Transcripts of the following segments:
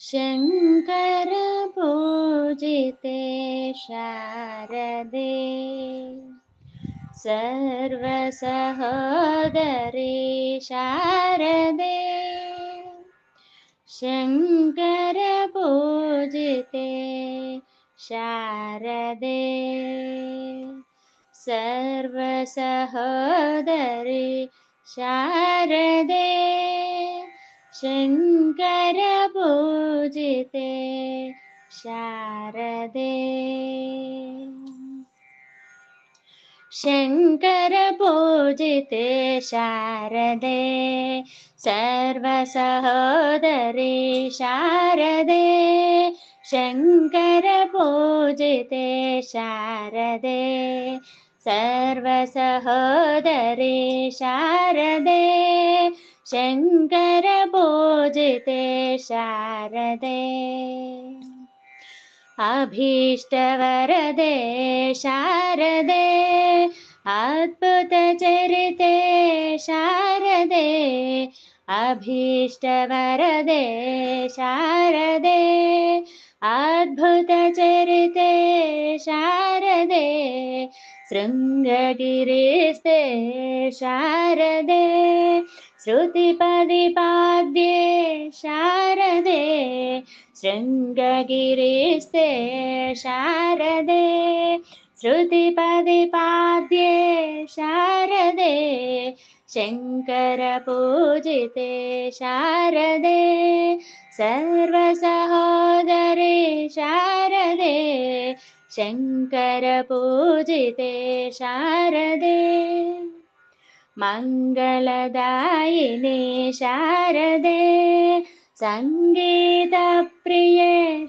शङ्कर पूजिते शारदे सर्वसहोदरी शारदे शङ्कर पूजिते शारदे सर्वसहोदरी शारदे शङ्कर पूजिते शारदे शङ्कर पूजिते शारदे सर्वसहोदरी शारदे शङ्कर पूजिते शारदे सर्वसहोदरी शारदे शङ्कर पूजिते शारदे अभीष्टवरदे शारदे अद्भुतचरिते शारदे अभीष्टवरदे शारदे अद्भुतचरिते शारदे शृङ्गगिरिस्ते शारदे श्रुतिपदिपाद्ये शारदे शृङ्गगिरिस्ते शारदे श्रुतिपदिपाद्ये शारदे शङ्करपूजिते शारदे सर्वसहोदरी शारदे शङ्करपूजिते शारदे मङ्गलदायिनी शारदे सङ्गीतप्रिये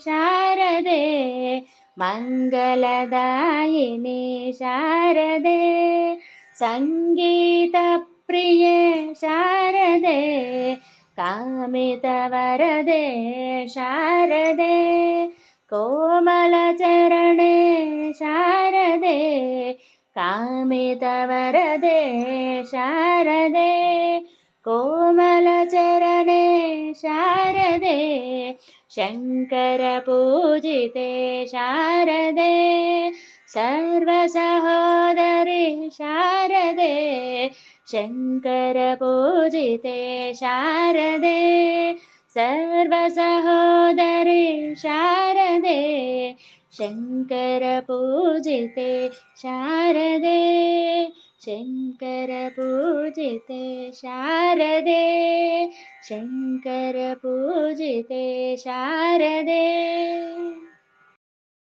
शारदे मङ्गलदायिनी शारदे सङ्गीतप्रिये शारदे कामितवरदे शारदे कोमलचरणे शारदे कामितवरदे शारदे कोमलचरणे शारदे शङ्करपूजिते शारदे सर्वसहोदरी शारदे शङ्करपूजिते शारदे सर्वसहोदरी शारदे शङ्करपूजिते शारदे शङ्करपूजिते शारदे शङ्करपूजिते शारदे